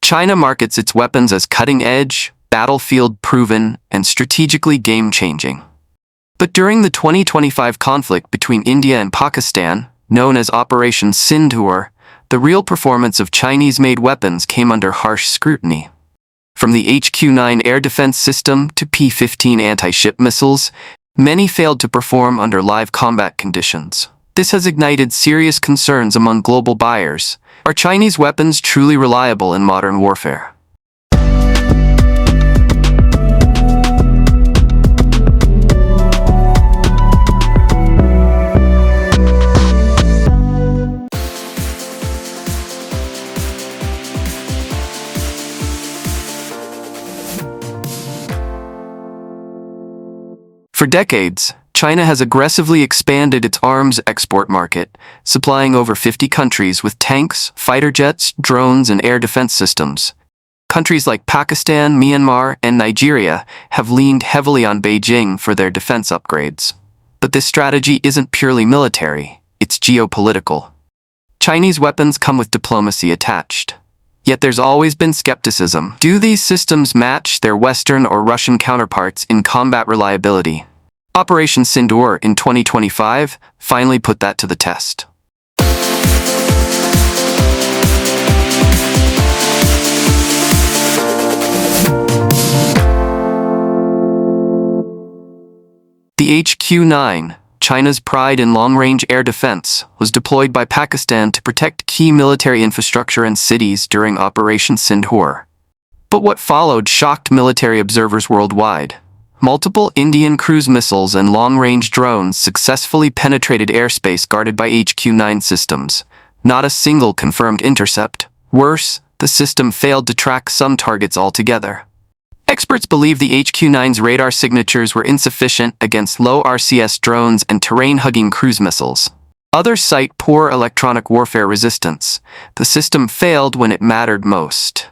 China markets its weapons as cutting-edge, battlefield-proven, and strategically game-changing. But during the 2025 conflict between India and Pakistan, known as Operation Sindhoor, the real performance of Chinese-made weapons came under harsh scrutiny. From the HQ-9 air defense system to P-15 anti-ship missiles, many failed to perform under live combat conditions. This has ignited serious concerns among global buyers. Are Chinese weapons truly reliable in modern warfare? For decades, China has aggressively expanded its arms export market, supplying over 50 countries with tanks, fighter jets, drones, and air defense systems. Countries like Pakistan, Myanmar, and Nigeria have leaned heavily on Beijing for their defense upgrades. But this strategy isn't purely military, it's geopolitical. Chinese weapons come with diplomacy attached. Yet there's always been skepticism. Do these systems match their Western or Russian counterparts in combat reliability? Operation Sindhoor in 2025 finally put that to the test. The HQ-9, China's pride in long-range air defense, was deployed by Pakistan to protect key military infrastructure and cities during Operation Sindhoor. But what followed shocked military observers worldwide. Multiple Indian cruise missiles and long-range drones successfully penetrated airspace guarded by HQ-9 systems. Not a single confirmed intercept. Worse, the system failed to track some targets altogether. Experts believe the HQ-9's radar signatures were insufficient against low RCS drones and terrain-hugging cruise missiles. Others cite poor electronic warfare resistance. The system failed when it mattered most.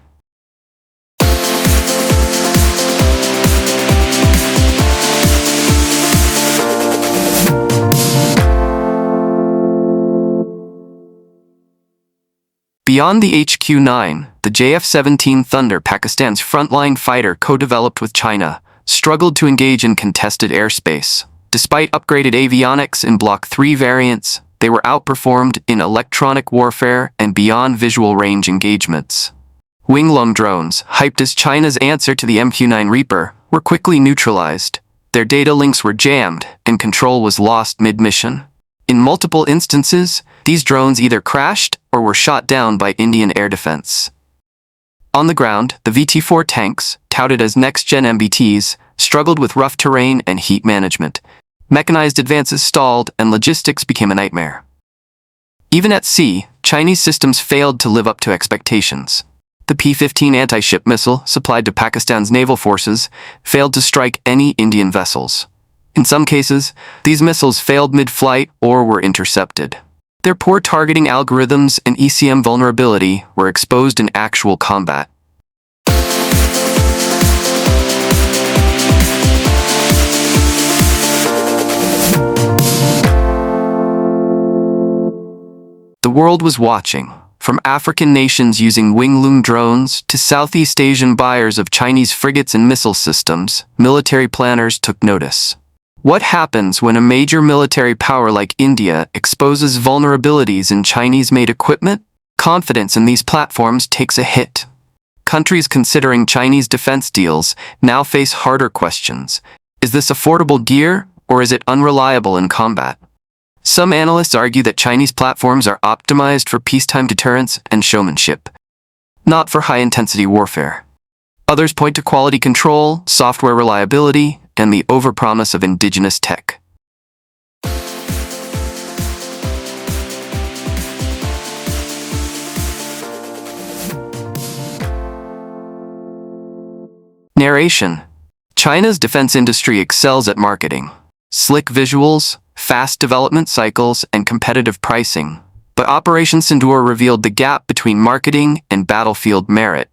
Beyond the HQ-9, the JF-17 Thunder, Pakistan's frontline fighter co-developed with China, struggled to engage in contested airspace. Despite upgraded avionics in Block 3 variants, they were outperformed in electronic warfare and beyond visual range engagements. Loong drones, hyped as China's answer to the MQ-9 Reaper, were quickly neutralized. Their data links were jammed, and control was lost mid-mission. In multiple instances, these drones either crashed or were shot down by Indian air defense. On the ground, the VT-4 tanks, touted as next-gen MBTs, struggled with rough terrain and heat management. Mechanized advances stalled, and logistics became a nightmare. Even at sea, Chinese systems failed to live up to expectations. The P-15 anti-ship missile, supplied to Pakistan's naval forces, failed to strike any Indian vessels. In some cases, these missiles failed mid-flight or were intercepted. Their poor targeting algorithms and ECM vulnerability were exposed in actual combat. The world was watching, from African nations using Loong drones to Southeast Asian buyers of Chinese frigates and missile systems. Military planners took notice. What happens when a major military power like India exposes vulnerabilities in Chinese-made equipment? Confidence in these platforms takes a hit. Countries considering Chinese defense deals now face harder questions. Is this affordable gear, or is it unreliable in combat? Some analysts argue that Chinese platforms are optimized for peacetime deterrence and showmanship, not for high-intensity warfare. Others point to quality control, software reliability, and the overpromise of indigenous tech. Narration. China's defense industry excels at marketing. Slick visuals, fast development cycles, and competitive pricing. But Operation Sindhoor revealed the gap between marketing and battlefield merit.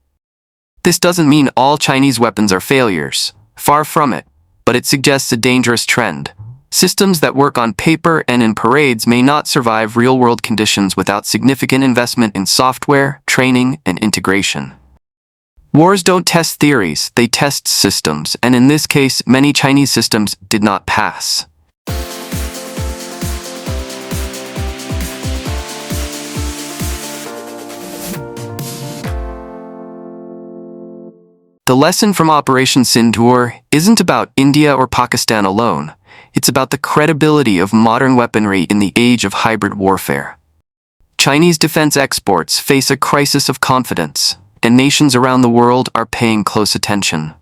This doesn't mean all Chinese weapons are failures. Far from it. But it suggests a dangerous trend. Systems that work on paper and in parades may not survive real-world conditions without significant investment in software, training, and integration. Wars don't test theories, they test systems, and in this case, many Chinese systems did not pass. The lesson from Operation Sindhoor isn't about India or Pakistan alone. It's about the credibility of modern weaponry in the age of hybrid warfare. Chinese defense exports face a crisis of confidence, and nations around the world are paying close attention.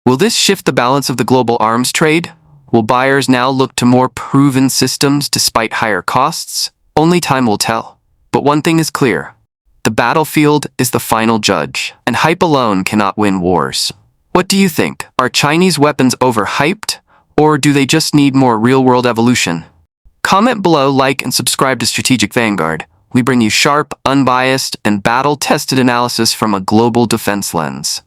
Will this shift the balance of the global arms trade? Will buyers now look to more proven systems despite higher costs? Only time will tell. But one thing is clear. The battlefield is the final judge, and hype alone cannot win wars. What do you think? Are Chinese weapons overhyped, or do they just need more real-world evolution? Comment below, like, and subscribe to Strategic Vanguard. We bring you sharp, unbiased, and battle-tested analysis from a global defense lens.